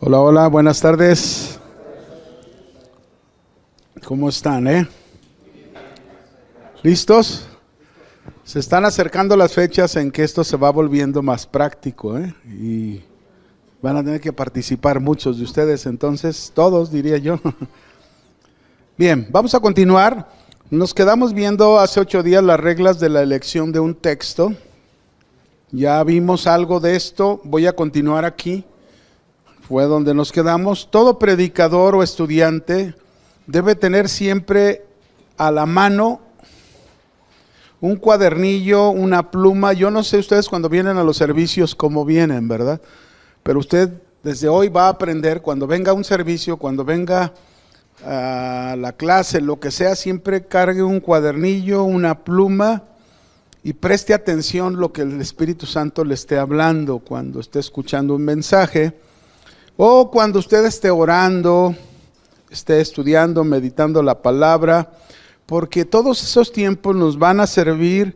Hola, hola, buenas tardes. ¿Cómo están, ¿Listos? Se están acercando las fechas en que esto se va volviendo más práctico, y van a tener que participar muchos de ustedes, entonces, todos diría yo. Bien, vamos a continuar. Nos quedamos viendo hace 8 días las reglas de la elección de un texto. Ya vimos algo de esto, voy a continuar aquí. Fue donde nos quedamos. Todo predicador o estudiante debe tener siempre a la mano un cuadernillo, una pluma. Yo no sé ustedes cuando vienen a los servicios cómo vienen, ¿verdad? Pero usted desde hoy va a aprender, cuando venga a un servicio, cuando venga a la clase, lo que sea, siempre cargue un cuadernillo, una pluma y preste atención lo que el Espíritu Santo le esté hablando cuando esté escuchando un mensaje. O cuando usted esté orando, esté estudiando, meditando la palabra, porque todos esos tiempos nos van a servir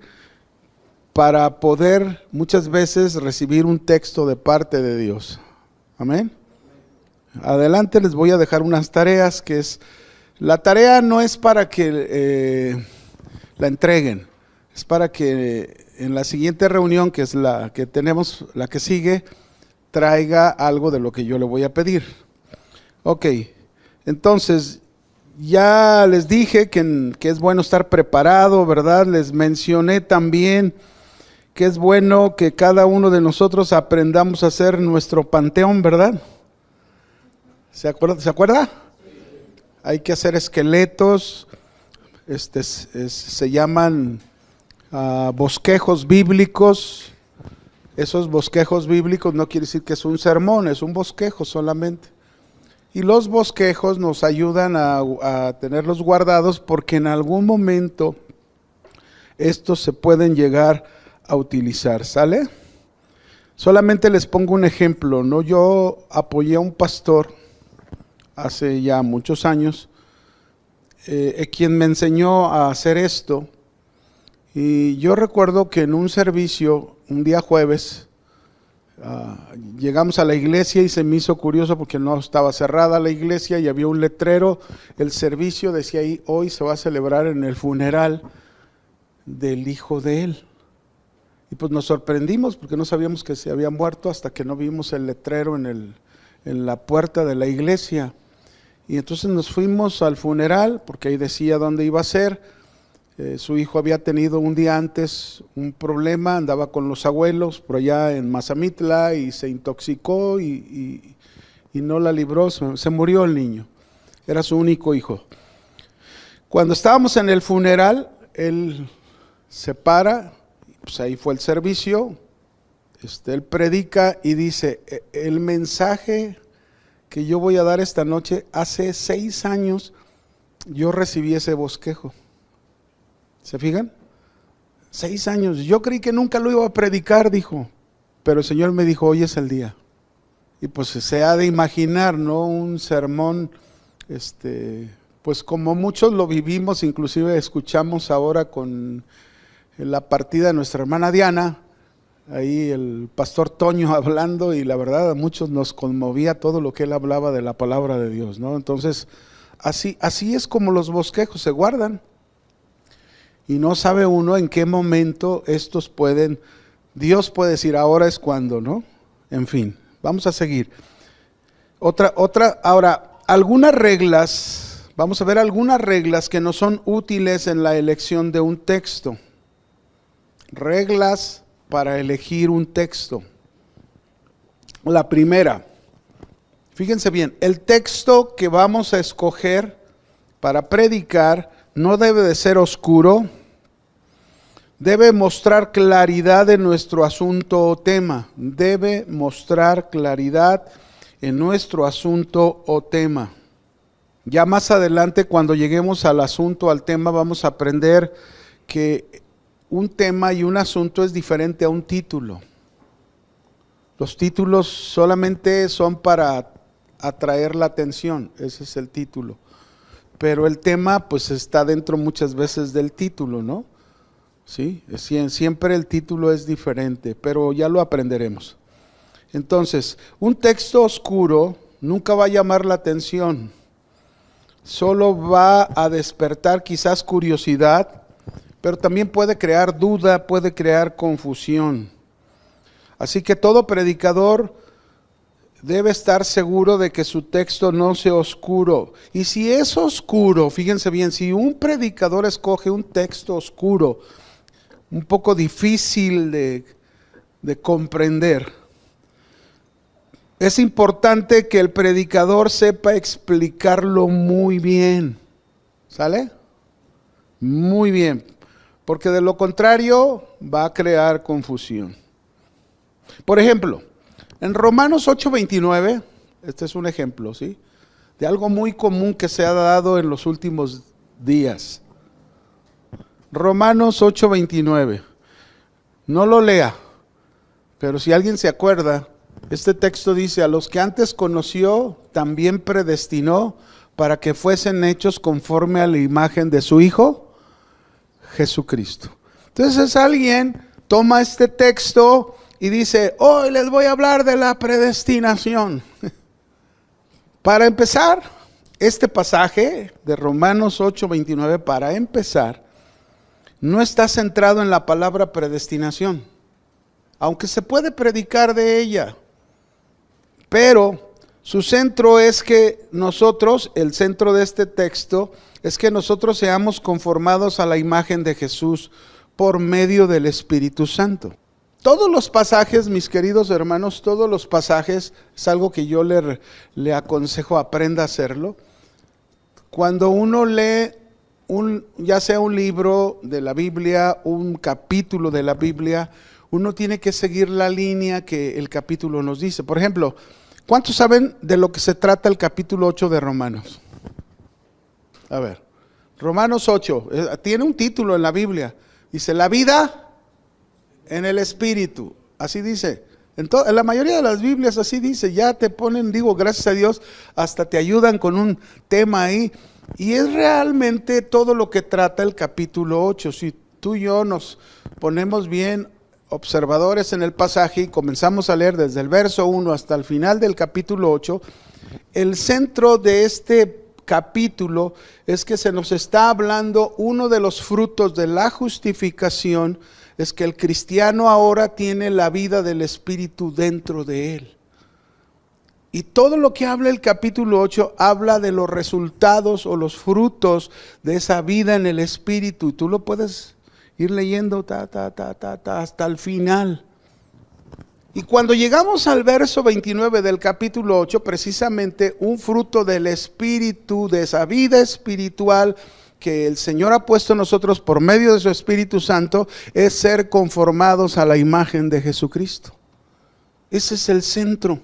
para poder muchas veces recibir un texto de parte de Dios. Amén. Adelante les voy a dejar unas tareas la tarea no es para que la entreguen, es para que en la siguiente reunión, que es la que tenemos, la que sigue, traiga algo de lo que yo le voy a pedir. Ok, entonces ya les dije que es bueno estar preparado, ¿verdad? Les mencioné también que es bueno que cada uno de nosotros aprendamos a hacer nuestro panteón, ¿verdad? ¿Se acuerda? Hay que hacer esqueletos, se llaman bosquejos bíblicos. Esos bosquejos bíblicos no quiere decir que es un sermón, es un bosquejo solamente. Y los bosquejos nos ayudan a tenerlos guardados porque en algún momento estos se pueden llegar a utilizar, ¿sale? Solamente les pongo un ejemplo, ¿no? Yo apoyé a un pastor hace ya muchos años, quien me enseñó a hacer esto. Y yo recuerdo que en un servicio, un día jueves, llegamos a la iglesia y se me hizo curioso porque no estaba cerrada la iglesia y había un letrero. El servicio decía ahí: hoy se va a celebrar en el funeral del hijo de él. Y pues nos sorprendimos porque no sabíamos que se había muerto hasta que no vimos el letrero en la puerta de la iglesia. Y entonces nos fuimos al funeral porque ahí decía dónde iba a ser. Su hijo había tenido un día antes un problema, andaba con los abuelos por allá en Mazamitla y se intoxicó y no la libró, se murió el niño, era su único hijo. Cuando estábamos en el funeral, él se para, pues ahí fue el servicio, él predica y dice: el mensaje que yo voy a dar esta noche, hace 6 años yo recibí ese bosquejo. ¿Se fijan? 6 años. Yo creí que nunca lo iba a predicar, dijo. Pero el Señor me dijo: hoy es el día. Y pues se ha de imaginar, ¿no? Un sermón, pues como muchos lo vivimos, inclusive escuchamos ahora con la partida de nuestra hermana Diana, ahí el pastor Toño hablando, y la verdad a muchos nos conmovía todo lo que él hablaba de la palabra de Dios, ¿no? Entonces, así es como los bosquejos se guardan. Y no sabe uno en qué momento Dios puede decir: ahora es cuando, ¿no? En fin, vamos a seguir. Ahora, algunas reglas, vamos a ver algunas reglas que no son útiles en la elección de un texto. Reglas para elegir un texto. La primera, fíjense bien, el texto que vamos a escoger para predicar no debe de ser oscuro, debe mostrar claridad en nuestro asunto o tema. Debe mostrar claridad en nuestro asunto o tema. Ya más adelante, cuando lleguemos al asunto, al tema, vamos a aprender que un tema y un asunto es diferente a un título. Los títulos solamente son para atraer la atención, ese es el título. Pero el tema pues está dentro muchas veces del título, ¿no? Sí, siempre el título es diferente, pero ya lo aprenderemos. Entonces, un texto oscuro nunca va a llamar la atención. Solo va a despertar quizás curiosidad, pero también puede crear duda, puede crear confusión. Así que todo predicador debe estar seguro de que su texto no sea oscuro. Y si es oscuro, fíjense bien, si un predicador escoge un texto oscuro, un poco difícil de comprender, es importante que el predicador sepa explicarlo muy bien. ¿Sale? Muy bien. Porque de lo contrario va a crear confusión. Por ejemplo, en Romanos 8:29, este es un ejemplo, ¿sí?, de algo muy común que se ha dado en los últimos días. Romanos 8:29. No lo lea, pero si alguien se acuerda, este texto dice: a los que antes conoció, también predestinó para que fuesen hechos conforme a la imagen de su Hijo, Jesucristo. Entonces alguien toma este texto y dice: hoy les voy a hablar de la predestinación. Para empezar, este pasaje de Romanos 8:29, para empezar, no está centrado en la palabra predestinación, aunque se puede predicar de ella, pero su centro es que nosotros, el centro de este texto, es que nosotros seamos conformados a la imagen de Jesús por medio del Espíritu Santo. Todos los pasajes, mis queridos hermanos, todos los pasajes, es algo que yo le aconsejo, aprenda a hacerlo. Cuando uno lee ya sea un libro de la Biblia, un capítulo de la Biblia, uno tiene que seguir la línea que el capítulo nos dice. Por ejemplo, ¿cuántos saben de lo que se trata el capítulo 8 de Romanos? A ver, Romanos 8, tiene un título en la Biblia. Dice: la vida en el Espíritu. Así dice. En la mayoría de las Biblias así dice. Ya te ponen, digo, gracias a Dios, hasta te ayudan con un tema ahí. Y es realmente todo lo que trata el capítulo 8. Si tú y yo nos ponemos bien observadores en el pasaje y comenzamos a leer desde el verso 1 hasta el final del capítulo 8, el centro de este capítulo es que se nos está hablando uno de los frutos de la justificación, es que el cristiano ahora tiene la vida del Espíritu dentro de él. Y todo lo que habla el capítulo 8 habla de los resultados o los frutos de esa vida en el Espíritu. Y tú lo puedes ir leyendo hasta el final. Y cuando llegamos al verso 29 del capítulo 8, precisamente un fruto del Espíritu, de esa vida espiritual que el Señor ha puesto en nosotros por medio de su Espíritu Santo, es ser conformados a la imagen de Jesucristo. Ese es el centro.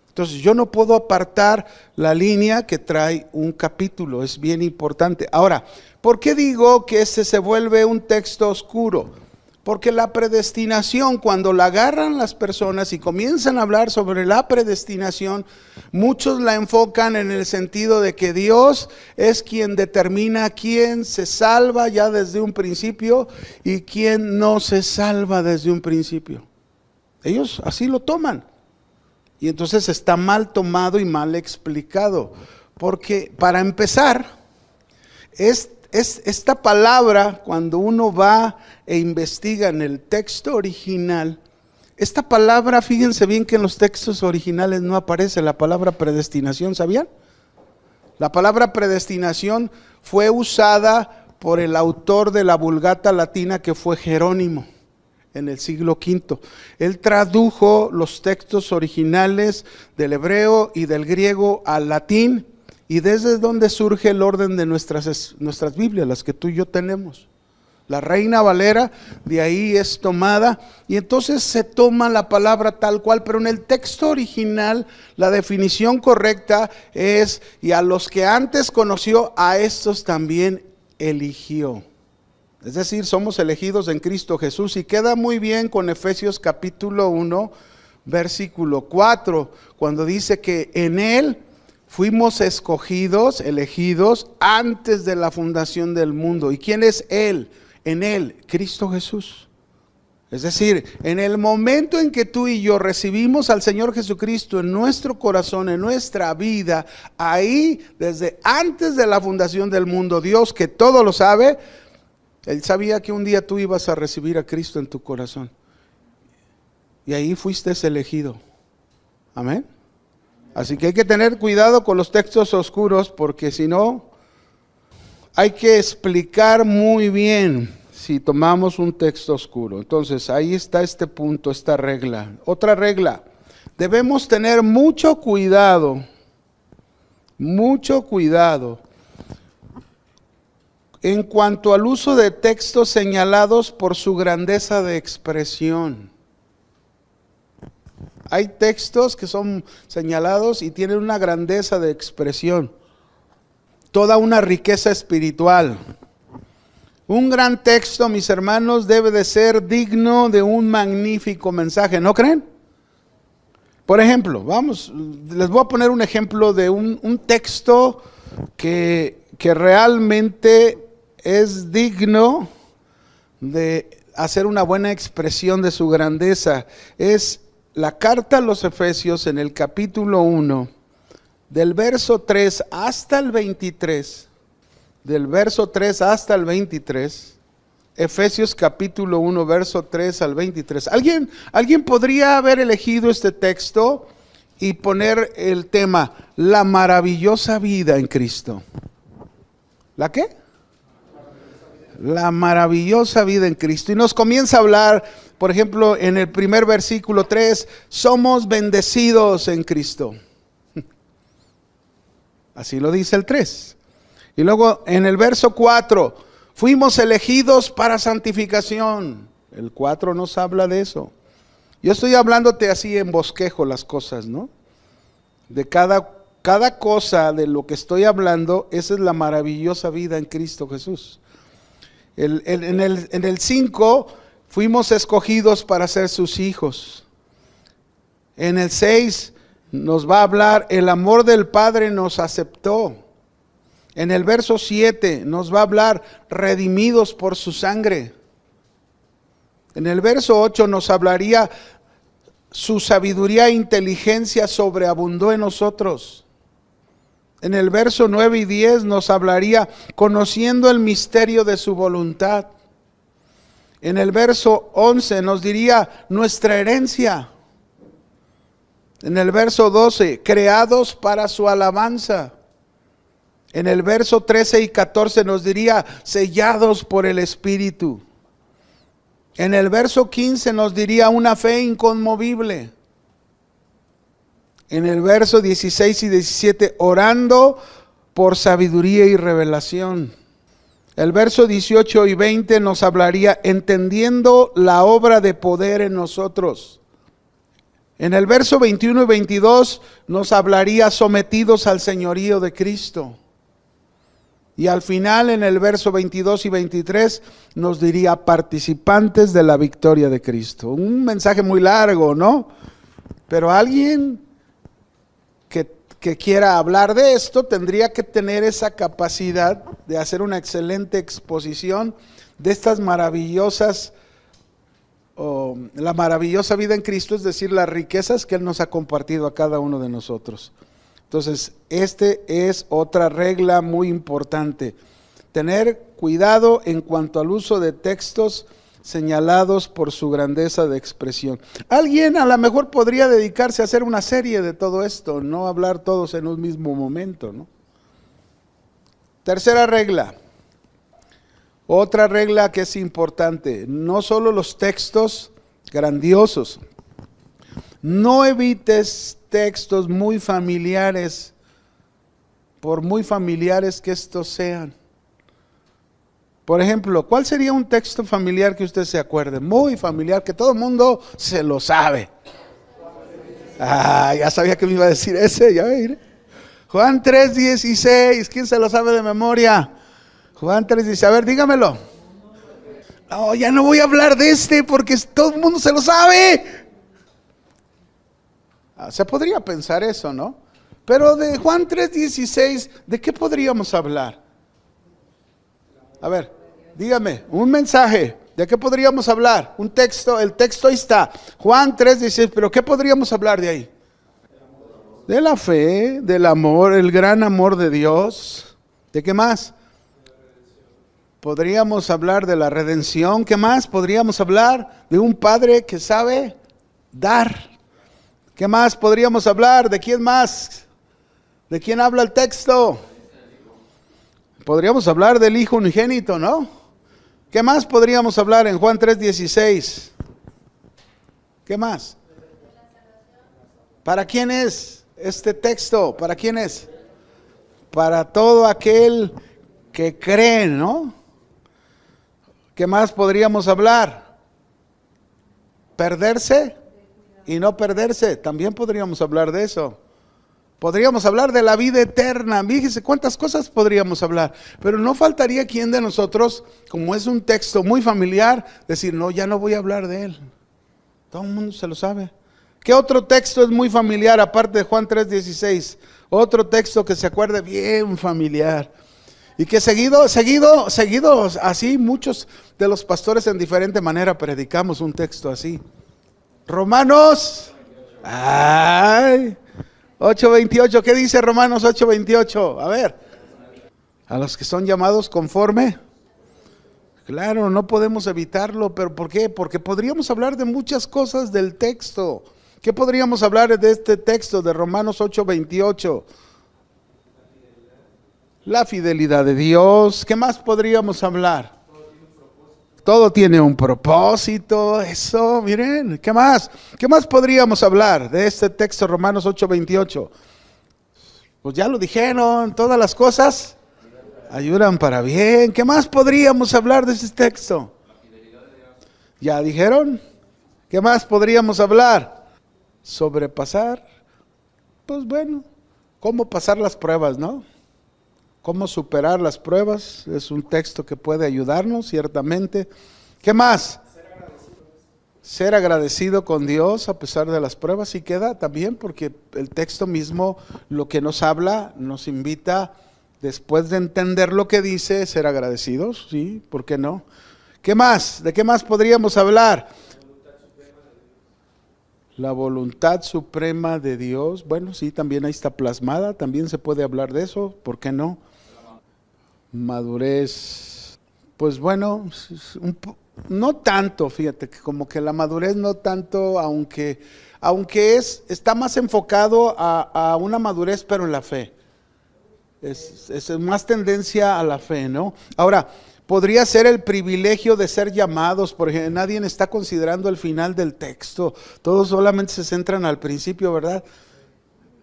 Entonces yo no puedo apartar la línea que trae un capítulo, es bien importante. Ahora, ¿por qué digo que este se vuelve un texto oscuro? Porque la predestinación, cuando la agarran las personas y comienzan a hablar sobre la predestinación, muchos la enfocan en el sentido de que Dios es quien determina quién se salva ya desde un principio y quién no se salva desde un principio. Ellos así lo toman. Y entonces está mal tomado y mal explicado. Porque para empezar, esta palabra, cuando uno va e investiga en el texto original, esta palabra, fíjense bien que en los textos originales no aparece la palabra predestinación, ¿sabían? La palabra predestinación fue usada por el autor de la Vulgata latina, que fue Jerónimo, en el siglo V. Él tradujo los textos originales del hebreo y del griego al latín, y desde donde surge el orden de nuestras Biblias, las que tú y yo tenemos. La Reina Valera de ahí es tomada, y entonces se toma la palabra tal cual, pero en el texto original la definición correcta es: y a los que antes conoció, a estos también eligió. Es decir, somos elegidos en Cristo Jesús, y queda muy bien con Efesios capítulo 1, versículo 4, cuando dice que en Él fuimos escogidos, elegidos antes de la fundación del mundo. ¿Y quién es Él? En Él, Cristo Jesús. Es decir, en el momento en que tú y yo recibimos al Señor Jesucristo en nuestro corazón, en nuestra vida, ahí desde antes de la fundación del mundo, Dios que todo lo sabe, Él sabía que un día tú ibas a recibir a Cristo en tu corazón. Y ahí fuiste elegido. Amén. Así que hay que tener cuidado con los textos oscuros, porque si no, hay que explicar muy bien si tomamos un texto oscuro. Entonces, ahí está este punto, esta regla. Otra regla, debemos tener mucho cuidado en cuanto al uso de textos señalados por su grandeza de expresión. Hay textos que son señalados y tienen una grandeza de expresión, toda una riqueza espiritual. Un gran texto, mis hermanos, debe de ser digno de un magnífico mensaje, ¿no creen? Por ejemplo, les voy a poner un ejemplo de un texto que realmente es digno de hacer una buena expresión de su grandeza. Es la carta a los Efesios en el capítulo 1, del verso 3 hasta el 23. Del verso 3 hasta el 23, Efesios capítulo 1, verso 3 al 23. ¿Alguien podría haber elegido este texto y poner el tema, la maravillosa vida en Cristo? ¿La qué? La maravillosa vida en Cristo. Y nos comienza a hablar, por ejemplo, en el primer versículo 3, somos bendecidos en Cristo. Así lo dice el 3. Y luego en el verso 4, fuimos elegidos para santificación. El 4 nos habla de eso. Yo estoy hablándote así en bosquejo las cosas, ¿no? De cada cosa de lo que estoy hablando, esa es la maravillosa vida en Cristo Jesús. En el 5, fuimos escogidos para ser sus hijos. En el 6 nos va a hablar, el amor del Padre nos aceptó. En el verso 7 nos va a hablar, redimidos por su sangre. En el verso 8 nos hablaría, su sabiduría e inteligencia sobreabundó en nosotros. En el verso 9 y 10 nos hablaría, conociendo el misterio de su voluntad. En el verso 11 nos diría, nuestra herencia. En el verso 12, creados para su alabanza. En el verso 13 y 14 nos diría, sellados por el Espíritu. En el verso 15 nos diría, una fe inconmovible. En el verso 16 y 17, orando por sabiduría y revelación. El verso 18 y 20 nos hablaría, entendiendo la obra de poder en nosotros. En el verso 21 y 22 nos hablaría, sometidos al señorío de Cristo. Y al final, en el verso 22 y 23, nos diría, participantes de la victoria de Cristo. Un mensaje muy largo, ¿no? Pero alguien que quiera hablar de esto, tendría que tener esa capacidad de hacer una excelente exposición de estas maravillosas, la maravillosa vida en Cristo, es decir, las riquezas que Él nos ha compartido a cada uno de nosotros. Entonces, es otra regla muy importante. Tener cuidado en cuanto al uso de textos señalados por su grandeza de expresión. Alguien a lo mejor podría dedicarse a hacer una serie de todo esto, no hablar todos en un mismo momento, ¿no? Tercera regla. Otra regla que es importante, no solo los textos grandiosos. No evites textos muy familiares, por muy familiares que estos sean. Por ejemplo, ¿cuál sería un texto familiar que usted se acuerde? Muy familiar, que todo el mundo se lo sabe. Ya sabía que me iba a decir ese, ya ve. Juan 3:16, ¿quién se lo sabe de memoria? Juan 3:16, a ver, dígamelo. No, ya no voy a hablar de este porque todo el mundo se lo sabe. Se podría pensar eso, ¿no? Pero de Juan 3:16, ¿de qué podríamos hablar? A ver, dígame, un mensaje. ¿De qué podríamos hablar? Un texto, el texto ahí está, Juan 3:16, pero ¿qué podríamos hablar de ahí? De la fe, del amor, el gran amor de Dios. ¿De qué más? Podríamos hablar de la redención. ¿Qué más? Podríamos hablar de un padre que sabe dar. ¿Qué más podríamos hablar? ¿De quién más? ¿De quién habla el texto? Podríamos hablar del Hijo unigénito, ¿no? ¿Qué más podríamos hablar en Juan 3:16? ¿Qué más? ¿Para quién es este texto? ¿Para quién es? Para todo aquel que cree, ¿no? ¿Qué más podríamos hablar? ¿Perderse y no perderse? También podríamos hablar de eso. Podríamos hablar de la vida eterna. Fíjese cuántas cosas podríamos hablar. Pero no faltaría quien de nosotros, como es un texto muy familiar, decir, no, ya no voy a hablar de él. Todo el mundo se lo sabe. ¿Qué otro texto es muy familiar aparte de Juan 3:16? Otro texto que se acuerde bien familiar. Y que seguido, así muchos de los pastores en diferente manera predicamos un texto así. Romanos 8:28, ¿qué dice Romanos 8:28? A ver, a los que son llamados conforme. Claro, no podemos evitarlo, pero ¿por qué? Porque podríamos hablar de muchas cosas del texto. ¿Qué podríamos hablar de este texto de Romanos 8:28? La fidelidad de Dios. ¿Qué más podríamos hablar? Todo tiene un propósito. Eso, miren. ¿Qué más? ¿Qué más podríamos hablar de este texto Romanos 8:28? Pues ya lo dijeron. Todas las cosas ayudan para bien. ¿Qué más podríamos hablar de este texto? ¿Ya dijeron? ¿Qué más podríamos hablar? Sobrepasar. Pues bueno, cómo pasar las pruebas, ¿no? Cómo superar las pruebas, es un texto que puede ayudarnos, ciertamente. ¿Qué más? Ser agradecido con Dios a pesar de las pruebas, y queda también, porque el texto mismo lo que nos habla, nos invita, después de entender lo que dice, ser agradecidos, ¿sí? ¿Por qué no? ¿Qué más? ¿De qué más podríamos hablar? La voluntad suprema de Dios, bueno, sí, también ahí está plasmada, también se puede hablar de eso, ¿por qué no? Madurez, pues bueno, no tanto, fíjate, que como que la madurez no tanto, aunque está más enfocado a una madurez, pero en la fe. Es más tendencia a la fe, ¿no? Ahora, podría ser el privilegio de ser llamados, porque nadie está considerando el final del texto, todos solamente se centran al principio, ¿verdad?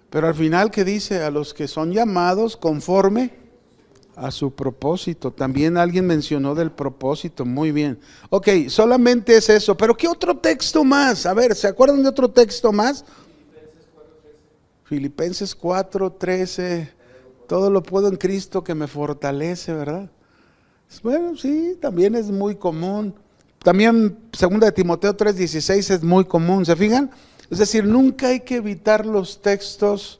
Pero al final, ¿qué dice? A los que son llamados conforme a su propósito. También alguien mencionó del propósito, muy bien. Ok, solamente es eso, pero ¿qué otro texto más? A ver, ¿se acuerdan de otro texto más? Filipenses 4:13, todo lo puedo en Cristo que me fortalece, ¿verdad? Bueno, sí, también es muy común. También 2 de Timoteo 3:16 es muy común, ¿se fijan? Es decir, nunca hay que evitar los textos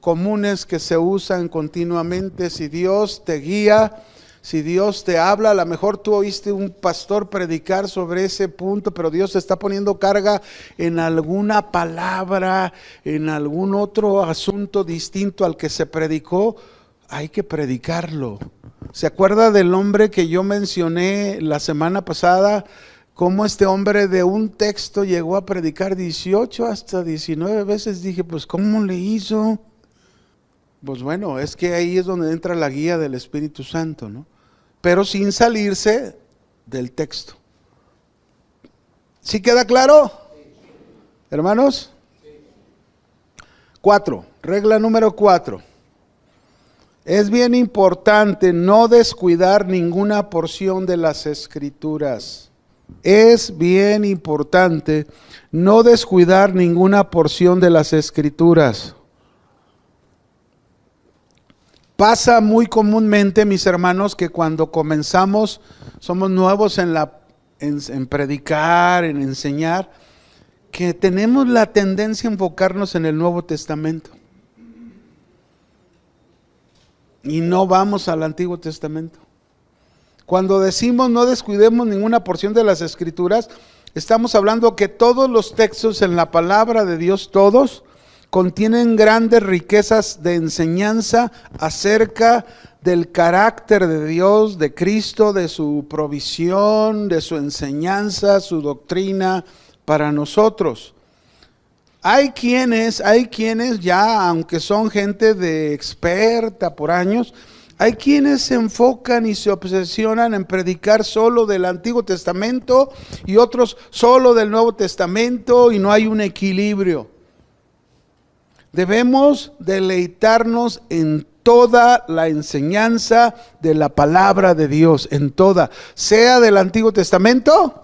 comunes que se usan continuamente. Si Dios te guía, si Dios te habla, a lo mejor tú oíste un pastor predicar sobre ese punto, pero Dios te está poniendo carga en alguna palabra, en algún otro asunto distinto al que se predicó, hay que predicarlo. ¿Se acuerda del hombre que yo mencioné la semana pasada? Cómo este hombre de un texto llegó a predicar 18 hasta 19 veces. Dije, pues ¿cómo le hizo? Pues bueno, es que ahí es donde entra la guía del Espíritu Santo, ¿no? Pero sin salirse del texto. ¿Sí queda claro, hermanos? 4, regla número 4. Es bien importante no descuidar ninguna porción de las Escrituras. Es bien importante no descuidar ninguna porción de las Escrituras. Pasa muy comúnmente, mis hermanos, que cuando comenzamos, somos nuevos en predicar, en enseñar, que tenemos la tendencia a enfocarnos en el Nuevo Testamento. Y no vamos al Antiguo Testamento. Cuando decimos no descuidemos ninguna porción de las Escrituras, estamos hablando que todos los textos en la palabra de Dios, todos, contienen grandes riquezas de enseñanza acerca del carácter de Dios, de Cristo, de su provisión, de su enseñanza, su doctrina para nosotros. Hay quienes ya, aunque son gente de experta por años, hay quienes se enfocan y se obsesionan en predicar solo del Antiguo Testamento y otros solo del Nuevo Testamento, y no hay un equilibrio. Debemos deleitarnos en toda la enseñanza de la palabra de Dios, en toda, sea del Antiguo Testamento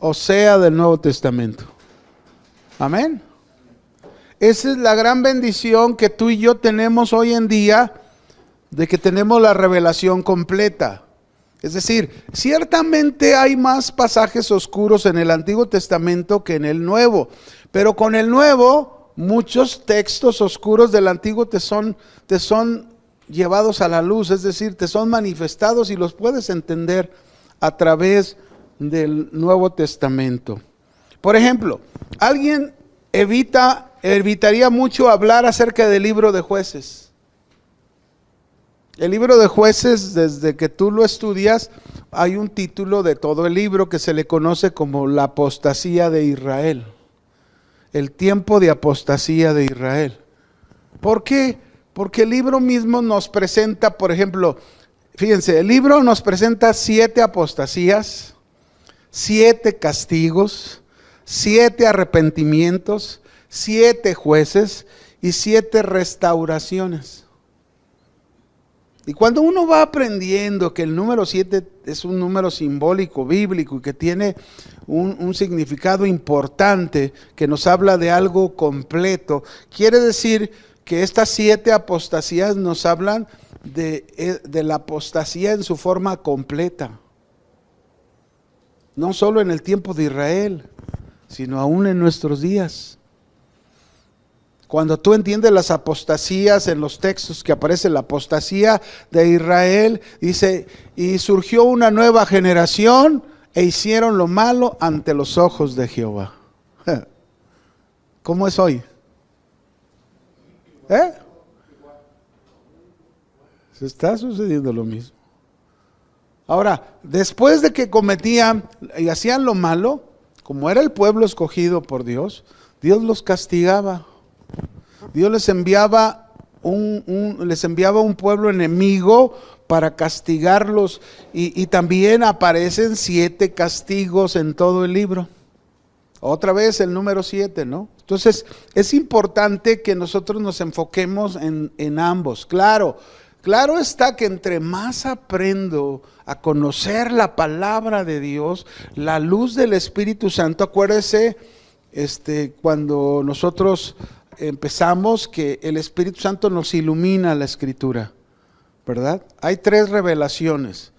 o sea del Nuevo Testamento. Amén. Esa es la gran bendición que tú y yo tenemos hoy en día, de que tenemos la revelación completa. Es decir, ciertamente hay más pasajes oscuros en el Antiguo Testamento que en el Nuevo, pero con el Nuevo muchos textos oscuros del Antiguo te son llevados a la luz, es decir, te son manifestados y los puedes entender a través del Nuevo Testamento. Por ejemplo, alguien evitaría mucho hablar acerca del libro de Jueces. El libro de Jueces, desde que tú lo estudias, hay un título de todo el libro que se le conoce como la apostasía de Israel. El tiempo de apostasía de Israel. ¿Por qué? Porque el libro mismo nos presenta, por ejemplo, fíjense, el libro nos presenta 7 apostasías, 7 castigos, 7 arrepentimientos, 7 jueces y 7 restauraciones. Y cuando uno va aprendiendo que el número 7 es un número simbólico, bíblico, y que tiene un significado importante, que nos habla de algo completo, quiere decir que estas 7 apostasías nos hablan de la apostasía en su forma completa. No solo en el tiempo de Israel, sino aún en nuestros días. Cuando tú entiendes las apostasías en los textos que aparece la apostasía de Israel, dice, y surgió una nueva generación e hicieron lo malo ante los ojos de Jehová. ¿Cómo es hoy? Se está sucediendo lo mismo. Ahora, después de que cometían y hacían lo malo, como era el pueblo escogido por Dios, Dios los castigaba. Dios les enviaba un pueblo enemigo para castigarlos, y también aparecen 7 castigos en todo el libro. Otra vez el número 7, ¿no? Entonces es importante que nosotros nos enfoquemos en ambos. Claro está que entre más aprendo a conocer la palabra de Dios, la luz del Espíritu Santo, acuérdese, cuando nosotros empezamos, que el Espíritu Santo nos ilumina la Escritura, ¿verdad? Hay 3 revelaciones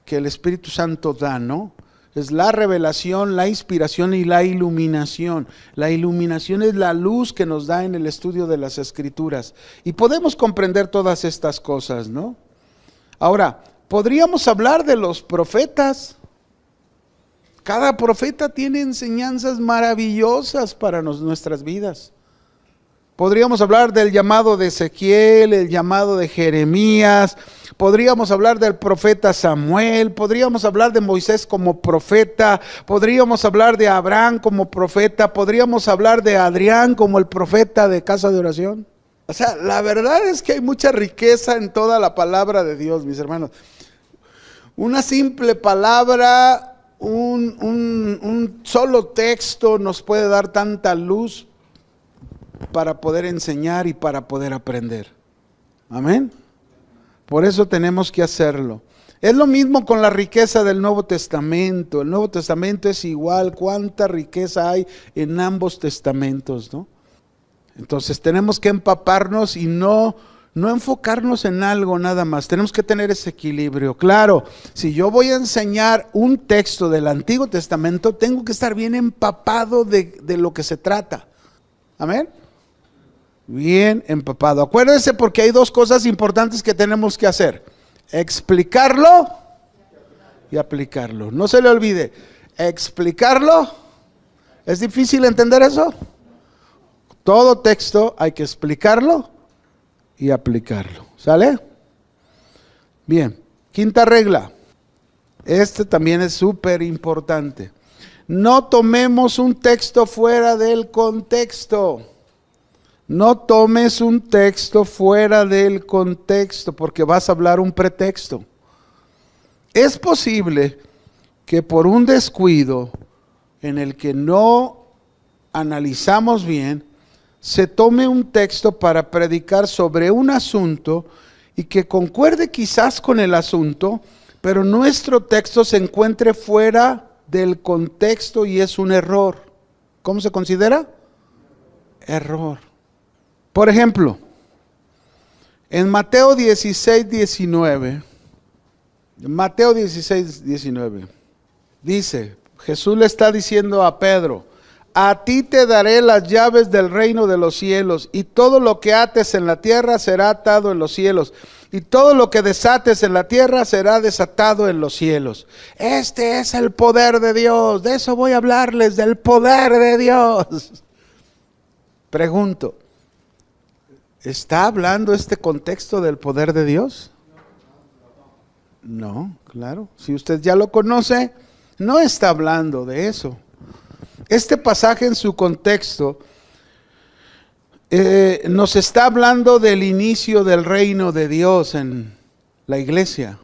que el Espíritu Santo da, ¿no? Es la revelación, la inspiración y la iluminación. La iluminación es la luz que nos da en el estudio de las Escrituras. Y podemos comprender todas estas cosas, ¿no? Ahora, podríamos hablar de los profetas. Cada profeta tiene enseñanzas maravillosas para nuestras vidas. Podríamos hablar del llamado de Ezequiel, el llamado de Jeremías, podríamos hablar del profeta Samuel, podríamos hablar de Moisés como profeta, podríamos hablar de Abraham como profeta, podríamos hablar de Adrián como el profeta de casa de oración. O sea, la verdad es que hay mucha riqueza en toda la palabra de Dios, mis hermanos. Una simple palabra, un solo texto nos puede dar tanta luz para poder enseñar y para poder aprender. Amén. Por eso tenemos que hacerlo. Es lo mismo con la riqueza del Nuevo Testamento. El Nuevo Testamento es igual. Cuánta riqueza hay en ambos testamentos, ¿no? Entonces tenemos que empaparnos y no enfocarnos en algo nada más. Tenemos que tener ese equilibrio. Claro, si yo voy a enseñar un texto del Antiguo Testamento, tengo que estar bien empapado de lo que se trata. Amén. Bien empapado. Acuérdense, porque hay 2 cosas importantes que tenemos que hacer: explicarlo y aplicarlo. No se le olvide, explicarlo. ¿Es difícil entender eso? Todo texto hay que explicarlo y aplicarlo. ¿Sale? Bien, quinta regla. Este también es súper importante. No tomemos un texto fuera del contexto. No tomes un texto fuera del contexto porque vas a hablar un pretexto. Es posible que por un descuido en el que no analizamos bien, se tome un texto para predicar sobre un asunto y que concuerde quizás con el asunto, pero nuestro texto se encuentre fuera del contexto y es un error. ¿Cómo se considera? Error. Por ejemplo, en Mateo 16:19, dice, Jesús le está diciendo a Pedro, a ti te daré las llaves del reino de los cielos, y todo lo que ates en la tierra será atado en los cielos, y todo lo que desates en la tierra será desatado en los cielos. Este es el poder de Dios, de eso voy a hablarles, del poder de Dios. Pregunto, ¿está hablando este contexto del poder de Dios? No, claro, si usted ya lo conoce, no está hablando de eso. Este pasaje en su contexto nos está hablando del inicio del reino de Dios en la iglesia.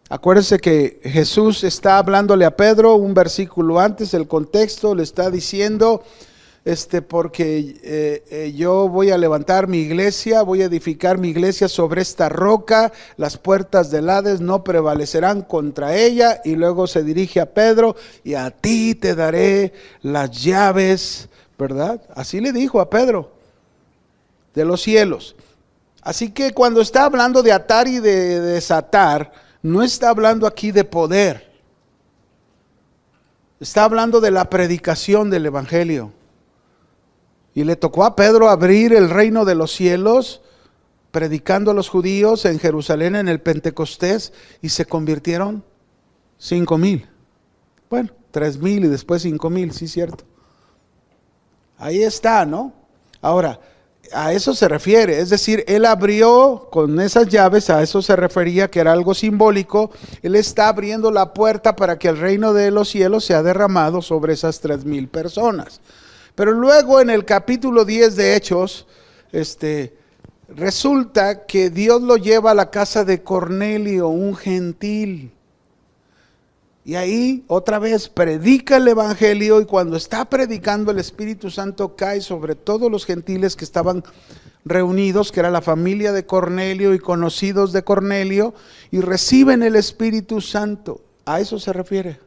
Acuérdense que Jesús está hablándole a Pedro un versículo antes, el contexto le está diciendo, porque yo voy a levantar mi iglesia, voy a edificar mi iglesia sobre esta roca, las puertas del Hades no prevalecerán contra ella, y luego se dirige a Pedro, y a ti te daré las llaves, ¿verdad? Así le dijo a Pedro, de los cielos. Así que cuando está hablando de atar y de desatar, no está hablando aquí de poder, está hablando de la predicación del evangelio. Y le tocó a Pedro abrir el reino de los cielos, predicando a los judíos en Jerusalén en el Pentecostés, y se convirtieron 5,000. Bueno, 3,000 y después 5,000, sí, cierto. Ahí está, ¿no? Ahora, a eso se refiere, es decir, él abrió con esas llaves, a eso se refería, que era algo simbólico. Él está abriendo la puerta para que el reino de los cielos sea derramado sobre esas 3,000 personas. Pero luego en el capítulo 10 de Hechos, resulta que Dios lo lleva a la casa de Cornelio, un gentil. Y ahí otra vez predica el evangelio, y cuando está predicando el Espíritu Santo cae sobre todos los gentiles que estaban reunidos, que era la familia de Cornelio y conocidos de Cornelio, y reciben el Espíritu Santo. A eso se refiere.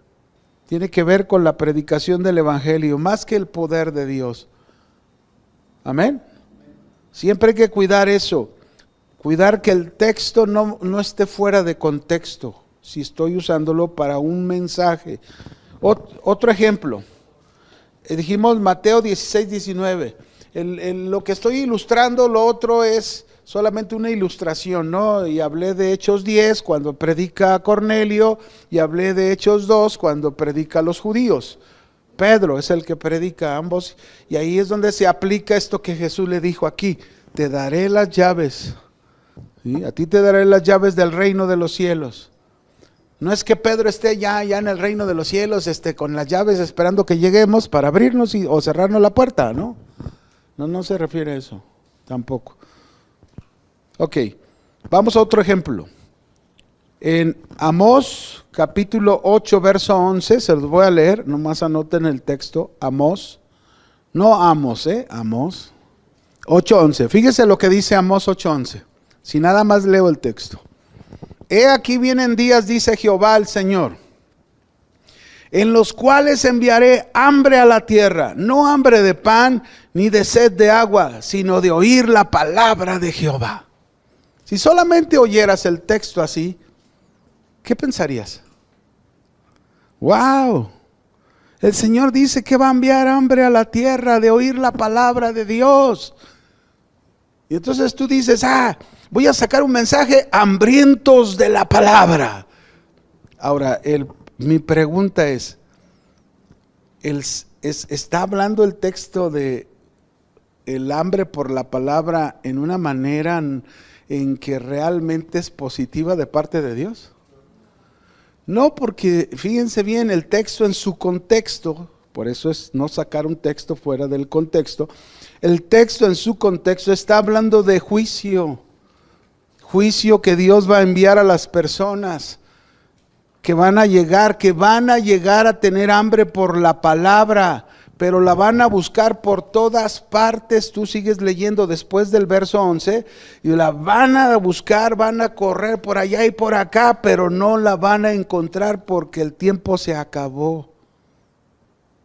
Tiene que ver con la predicación del evangelio, más que el poder de Dios. Amén. Siempre hay que cuidar eso. Cuidar que el texto no esté fuera de contexto, si estoy usándolo para un mensaje. Otro ejemplo. Dijimos Mateo 16:19. Lo que estoy ilustrando, lo otro es solamente una ilustración, ¿no? Y hablé de Hechos 10 cuando predica a Cornelio, y hablé de Hechos 2 cuando predica a los judíos. Pedro es el que predica a ambos, y ahí es donde se aplica esto que Jesús le dijo aquí: te daré las llaves, ¿sí? A ti te daré las llaves del reino de los cielos. No es que Pedro esté ya en el reino de los cielos, con las llaves esperando que lleguemos para abrirnos o cerrarnos la puerta, ¿no? No se refiere a eso, tampoco. Ok, vamos a otro ejemplo. En Amós, capítulo 8, verso 11, se los voy a leer, nomás anoten el texto, Amós, no Amos, Amós, 8:11. Fíjese lo que dice Amós 8:11, si nada más leo el texto. He aquí vienen días, dice Jehová el Señor, en los cuales enviaré hambre a la tierra, no hambre de pan ni de sed de agua, sino de oír la palabra de Jehová. Si solamente oyeras el texto así, ¿qué pensarías? ¡Wow! El Señor dice que va a enviar hambre a la tierra de oír la palabra de Dios. Y entonces tú dices, voy a sacar un mensaje hambrientos de la palabra. Ahora, mi pregunta es, ¿está hablando el texto de el hambre por la palabra en una manera en que realmente es positiva de parte de Dios? No, porque fíjense bien, el texto en su contexto, por eso es no sacar un texto fuera del contexto, el texto en su contexto está hablando de juicio que Dios va a enviar a las personas que van a llegar a tener hambre por la palabra, pero la van a buscar por todas partes. Tú sigues leyendo después del verso 11 y la van a buscar, van a correr por allá y por acá, pero no la van a encontrar porque el tiempo se acabó.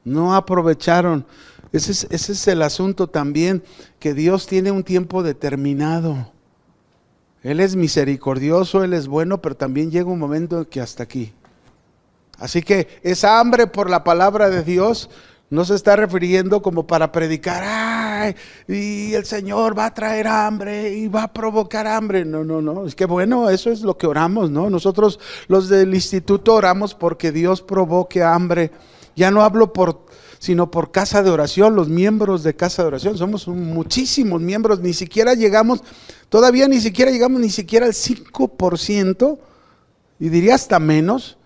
No aprovecharon. Ese es el asunto también, que Dios tiene un tiempo determinado. Él es misericordioso, Él es bueno, pero también llega un momento en que hasta aquí. Así que esa hambre por la palabra de Dios no se está refiriendo como para predicar, ¡ay! Y el Señor va a traer hambre y va a provocar hambre. No. Es que bueno, eso es lo que oramos, ¿no? Nosotros los del instituto oramos porque Dios provoque hambre. Ya no hablo sino por casa de oración, los miembros de casa de oración. Somos muchísimos miembros, todavía ni siquiera llegamos al 5%, y diría hasta menos,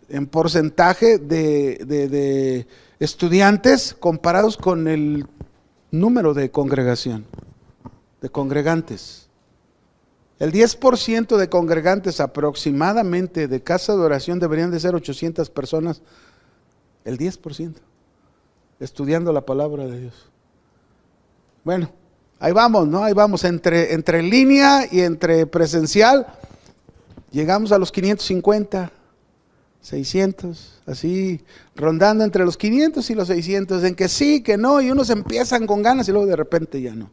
en porcentaje de estudiantes comparados con el número de congregación, de congregantes. El 10% de congregantes aproximadamente de casa de oración deberían de ser 800 personas. El 10% estudiando la palabra de Dios. Bueno, ahí vamos, ¿no? Ahí vamos, entre línea y entre presencial, llegamos a los 550, 600, así, rondando entre los 500 y los 600, en que sí, que no, y unos empiezan con ganas y luego de repente ya no.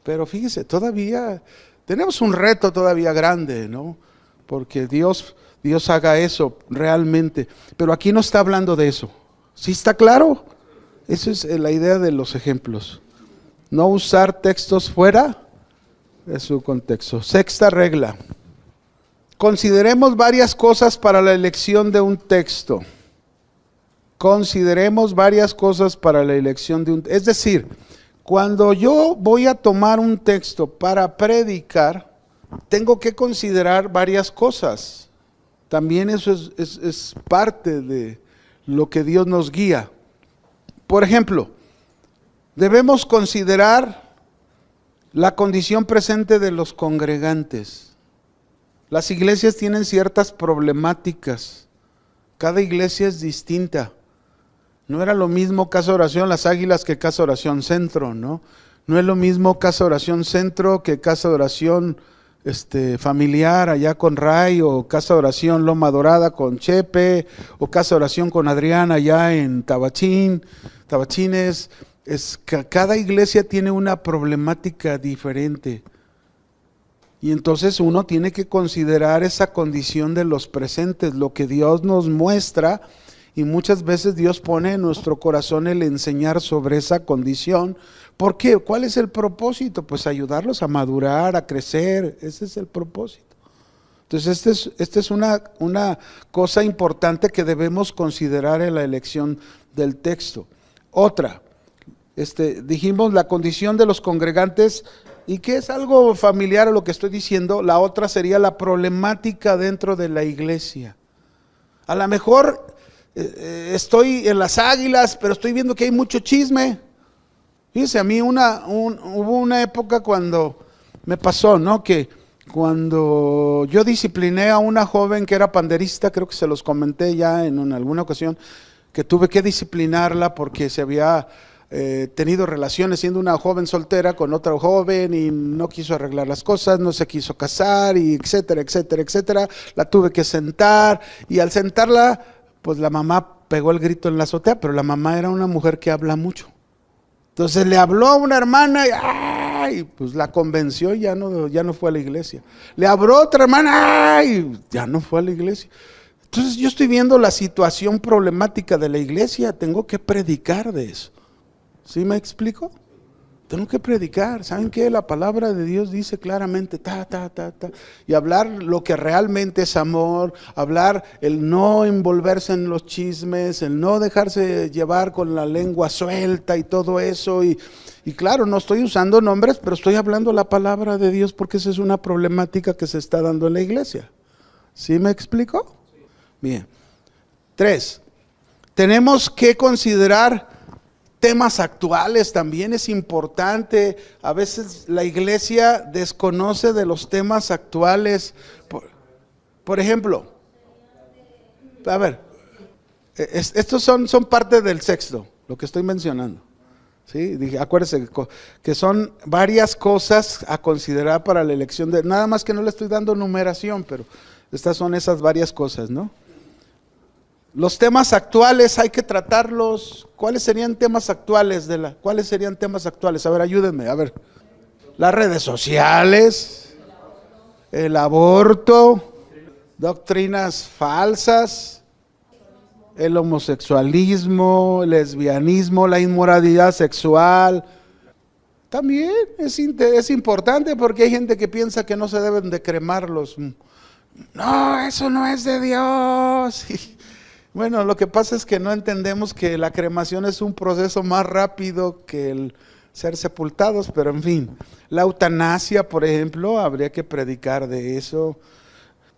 Pero fíjese, todavía tenemos un reto todavía grande, ¿no? Porque Dios haga eso realmente, pero aquí no está hablando de eso. ¿Sí está claro? Esa es la idea de los ejemplos. No usar textos fuera de su contexto. Sexta regla. Consideremos varias cosas para la elección de un texto. Es decir, cuando yo voy a tomar un texto para predicar, tengo que considerar varias cosas. También eso es parte de lo que Dios nos guía. Por ejemplo, debemos considerar la condición presente de los congregantes. Las iglesias tienen ciertas problemáticas. Cada iglesia es distinta. No era lo mismo Casa Oración Las Águilas que Casa Oración Centro, ¿no? No es lo mismo Casa Oración Centro que Casa de Oración familiar allá con Ray, o Casa de Oración Loma Dorada con Chepe, o Casa de Oración con Adrián allá en Tabachines. Cada iglesia tiene una problemática diferente. Y entonces uno tiene que considerar esa condición de los presentes, lo que Dios nos muestra, y muchas veces Dios pone en nuestro corazón el enseñar sobre esa condición. ¿Por qué? ¿Cuál es el propósito? Pues ayudarlos a madurar, a crecer. Ese es el propósito. Entonces esta es una cosa importante que debemos considerar en la elección del texto. Otra, dijimos la condición de los congregantes, y que es algo familiar a lo que estoy diciendo. La otra sería la problemática dentro de la iglesia. A lo mejor estoy en Las Águilas, pero estoy viendo que hay mucho chisme. Fíjense, a mí hubo una época cuando me pasó, ¿no? Que cuando yo discipliné a una joven que era panderista, creo que se los comenté ya en alguna ocasión, que tuve que disciplinarla porque se había tenido relaciones siendo una joven soltera con otra joven y no quiso arreglar las cosas, no se quiso casar, y etcétera, etcétera, etcétera. La tuve que sentar, y al sentarla, pues la mamá pegó el grito en la azotea, pero la mamá era una mujer que habla mucho. Entonces le habló a una hermana y ¡ay! Pues la convenció y ya no fue a la iglesia. Le habló a otra hermana, ¡ay! Ya no fue a la iglesia. Entonces yo estoy viendo la situación problemática de la iglesia, tengo que predicar de eso. ¿Sí me explico? Tengo que predicar. ¿Saben qué? La palabra de Dios dice claramente, y hablar lo que realmente es amor, hablar el no envolverse en los chismes, el no dejarse llevar con la lengua suelta y todo eso. Y claro, no estoy usando nombres, pero estoy hablando la palabra de Dios porque esa es una problemática que se está dando en la iglesia. ¿Sí me explico? Bien. 3. Tenemos que considerar temas actuales. También es importante. A veces la iglesia desconoce de los temas actuales. Por ejemplo, a ver, estos son parte del sexto, lo que estoy mencionando. ¿Sí? Acuérdense que son varias cosas a considerar para la elección de, nada más que no le estoy dando numeración, pero estas son esas varias cosas, ¿no? Los temas actuales hay que tratarlos. ¿Cuáles serían temas actuales? ¿Cuáles serían temas actuales? A ver, ayúdenme, a ver. Las redes sociales, el aborto, doctrinas falsas, el homosexualismo, el lesbianismo, la inmoralidad sexual. También es importante porque hay gente que piensa que no se deben de cremarlos. No, eso no es de Dios. Bueno, lo que pasa es que no entendemos que la cremación es un proceso más rápido que el ser sepultados, pero en fin, la eutanasia, por ejemplo, habría que predicar de eso.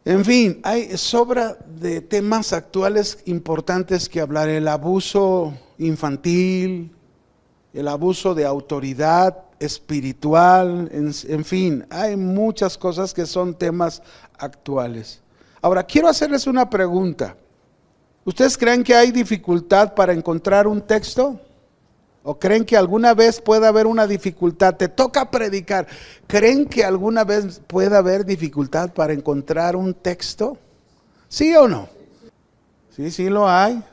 En fin, hay sobra de temas actuales importantes que hablar. El abuso infantil, el abuso de autoridad espiritual, en fin, hay muchas cosas que son temas actuales. Ahora, quiero hacerles una pregunta. ¿Ustedes creen que hay dificultad para encontrar un texto? ¿O creen que alguna vez pueda haber una dificultad? Te toca predicar. ¿Creen que alguna vez pueda haber dificultad para encontrar un texto? ¿Sí o no? Sí lo hay.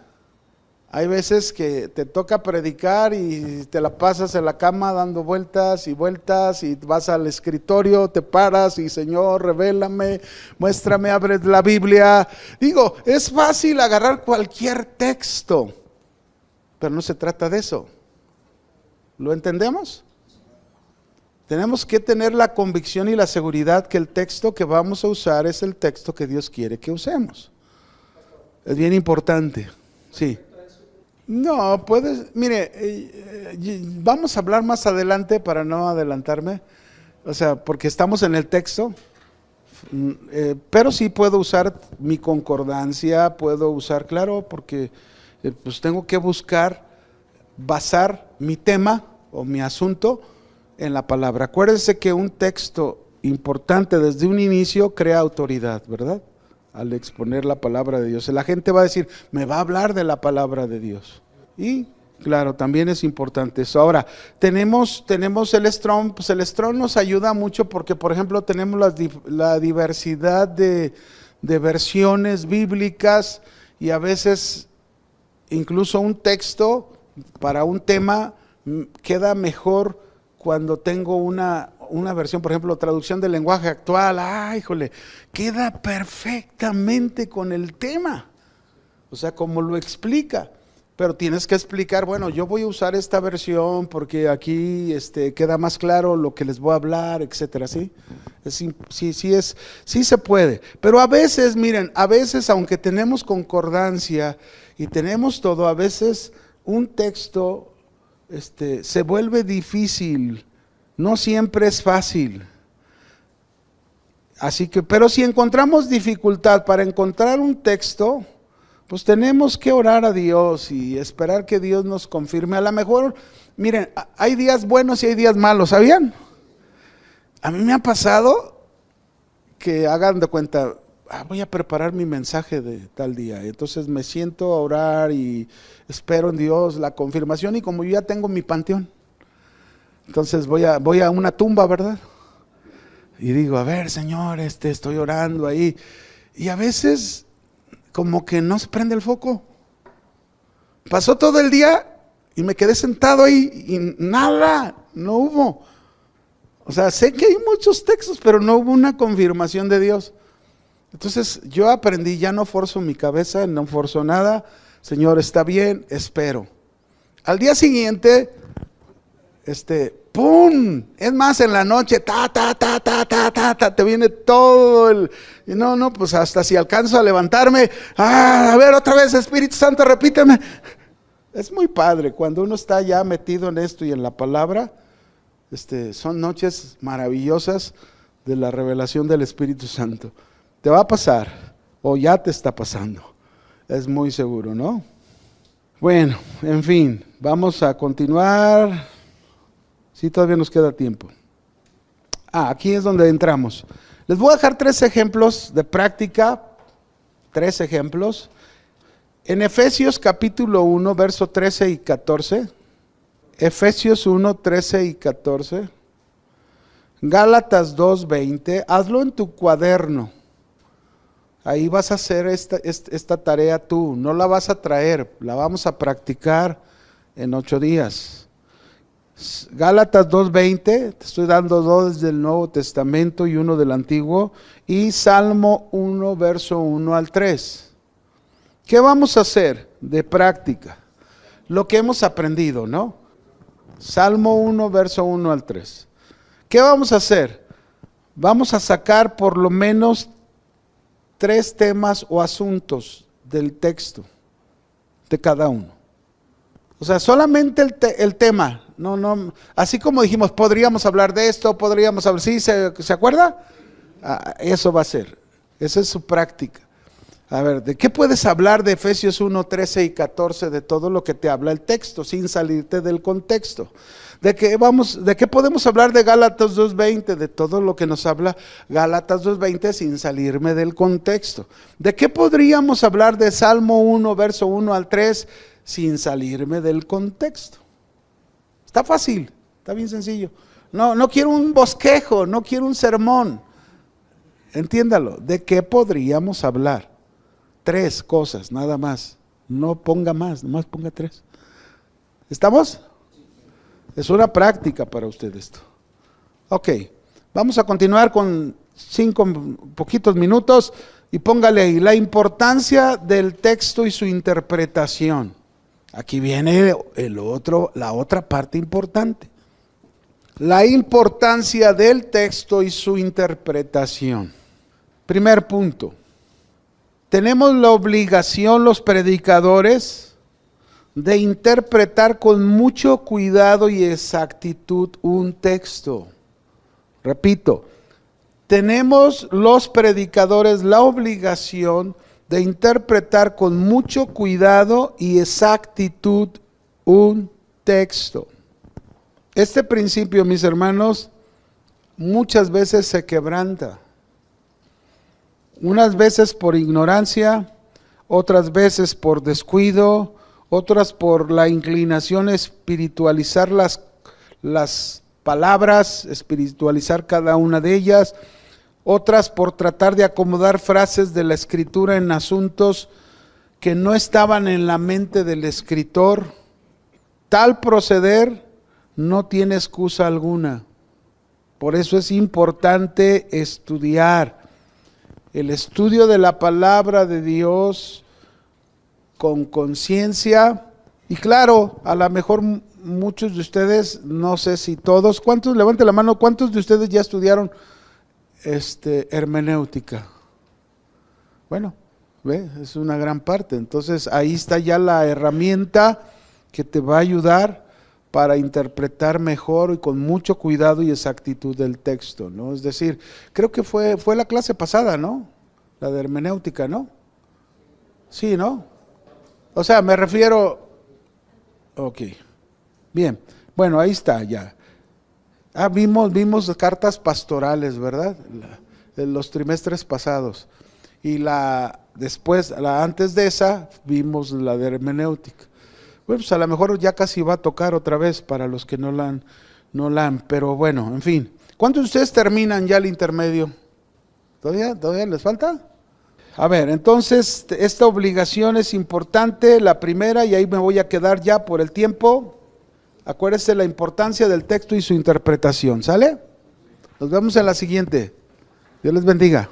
Hay veces que te toca predicar y te la pasas en la cama dando vueltas y vueltas y vas al escritorio, te paras y Señor, revélame, muéstrame, abres la Biblia. Digo, es fácil agarrar cualquier texto, pero no se trata de eso. ¿Lo entendemos? Tenemos que tener la convicción y la seguridad que el texto que vamos a usar es el texto que Dios quiere que usemos. Es bien importante, sí. No, vamos a hablar más adelante para no adelantarme, o sea, porque estamos en el texto, pero sí puedo usar mi concordancia, puedo usar, claro, porque pues tengo que basar mi tema o mi asunto en la palabra. Acuérdense que un texto importante desde un inicio crea autoridad, ¿verdad? Al exponer la palabra de Dios. La gente va a decir, me va a hablar de la palabra de Dios. Y claro, también es importante eso. Ahora, tenemos el Strong. Pues el Strong nos ayuda mucho porque, por ejemplo, tenemos la diversidad de versiones bíblicas y a veces incluso un texto para un tema queda mejor cuando tengo una versión, por ejemplo, traducción del lenguaje actual. Híjole, queda perfectamente con el tema, o sea, como lo explica, pero tienes que explicar, bueno, yo voy a usar esta versión porque aquí queda más claro lo que les voy a hablar, etcétera, ¿sí? Sí se puede, pero a veces, miren, aunque tenemos concordancia y tenemos todo, a veces un texto se vuelve difícil. No siempre es fácil. Así que, pero si encontramos dificultad para encontrar un texto, pues tenemos que orar a Dios y esperar que Dios nos confirme. A lo mejor, miren, hay días buenos y hay días malos, ¿sabían? A mí me ha pasado que hagan de cuenta, voy a preparar mi mensaje de tal día. Entonces me siento a orar y espero en Dios la confirmación, y como yo ya tengo mi panteón, entonces voy a una tumba, ¿verdad? Y digo, a ver, Señor, estoy orando ahí. Y a veces como que no se prende el foco. Pasó todo el día y me quedé sentado ahí y nada, no hubo. O sea, sé que hay muchos textos, pero no hubo una confirmación de Dios. Entonces yo aprendí, ya no forzo mi cabeza, no forzo nada. Señor, está bien, espero. Al día siguiente, ¡pum! Es más, en la noche, te viene todo el... Y no, pues hasta si alcanzo a levantarme, a ver, otra vez, Espíritu Santo, repíteme. Es muy padre, cuando uno está ya metido en esto y en la palabra, son noches maravillosas de la revelación del Espíritu Santo. Te va a pasar, o ya te está pasando, es muy seguro, ¿no? Bueno, en fin, vamos a continuar. Sí, todavía nos queda tiempo. Aquí es donde entramos. Les voy a dejar 3 ejemplos de práctica, 3 ejemplos. En Efesios capítulo 1, verso 13 y 14. Efesios 1, 13 y 14. Gálatas 2, 20. Hazlo en tu cuaderno. Ahí vas a hacer esta tarea tú. No la vas a traer, la vamos a practicar en 8 días. Gálatas 2:20, te estoy dando 2 del Nuevo Testamento y 1 del Antiguo, y Salmo 1, verso 1 al 3. ¿Qué vamos a hacer de práctica? Lo que hemos aprendido, ¿no? Salmo 1, verso 1 al 3. ¿Qué vamos a hacer? Vamos a sacar por lo menos 3 temas o asuntos del texto de cada uno. O sea, solamente el tema, no, así como dijimos, podríamos hablar de esto, podríamos hablar, ¿sí? ¿Se acuerda? Eso va a ser, esa es su práctica. A ver, ¿de qué puedes hablar de Efesios 1, 13 y 14? De todo lo que te habla el texto, sin salirte del contexto. ¿De qué podemos hablar de Gálatas 2:20? De todo lo que nos habla Gálatas 2:20 sin salirme del contexto. ¿De qué podríamos hablar de Salmo 1, verso 1 al 3? Sin salirme del contexto. Está fácil, está bien sencillo. No quiero un bosquejo, no quiero un sermón. Entiéndalo, ¿de qué podríamos hablar? 3 cosas, nada más. No ponga más, nomás ponga 3. ¿Estamos? Es una práctica para usted esto. Ok, vamos a continuar con 5 poquitos minutos y póngale ahí la importancia del texto y su interpretación. Aquí viene la otra parte importante. La importancia del texto y su interpretación. Primer punto. Tenemos la obligación, los predicadores, de interpretar con mucho cuidado y exactitud un texto. Repito, tenemos los predicadores la obligación de interpretar con mucho cuidado y exactitud un texto. Este principio, mis hermanos, muchas veces se quebranta. Unas veces por ignorancia, otras veces por descuido, otras por la inclinación a espiritualizar las palabras, espiritualizar cada una de ellas, otras por tratar de acomodar frases de la Escritura en asuntos que no estaban en la mente del escritor. Tal proceder no tiene excusa alguna. Por eso es importante estudiar. El estudio de la palabra de Dios con conciencia. Y claro, a lo mejor muchos de ustedes, no sé si todos, ¿cuántos? Levante la mano, ¿cuántos de ustedes ya estudiaron hermenéutica? Bueno, ¿ve? Es una gran parte. Entonces ahí está ya la herramienta que te va a ayudar para interpretar mejor y con mucho cuidado y exactitud el texto, ¿no? Es decir, creo que fue la clase pasada, ¿no? La de hermenéutica, ¿no? Sí, ¿no? O sea, me refiero... Ok, bien, bueno, ahí está ya. Vimos cartas pastorales, ¿verdad? En los trimestres pasados. Y antes de esa, vimos la de hermenéutica. Bueno, pues a lo mejor ya casi va a tocar otra vez para los que no la han, pero bueno, en fin. ¿Cuántos de ustedes terminan ya el intermedio? ¿Todavía les falta? A ver, entonces, esta obligación es importante, la primera, y ahí me voy a quedar ya por el tiempo. Acuérdense la importancia del texto y su interpretación, ¿sale? Nos vemos en la siguiente. Dios les bendiga.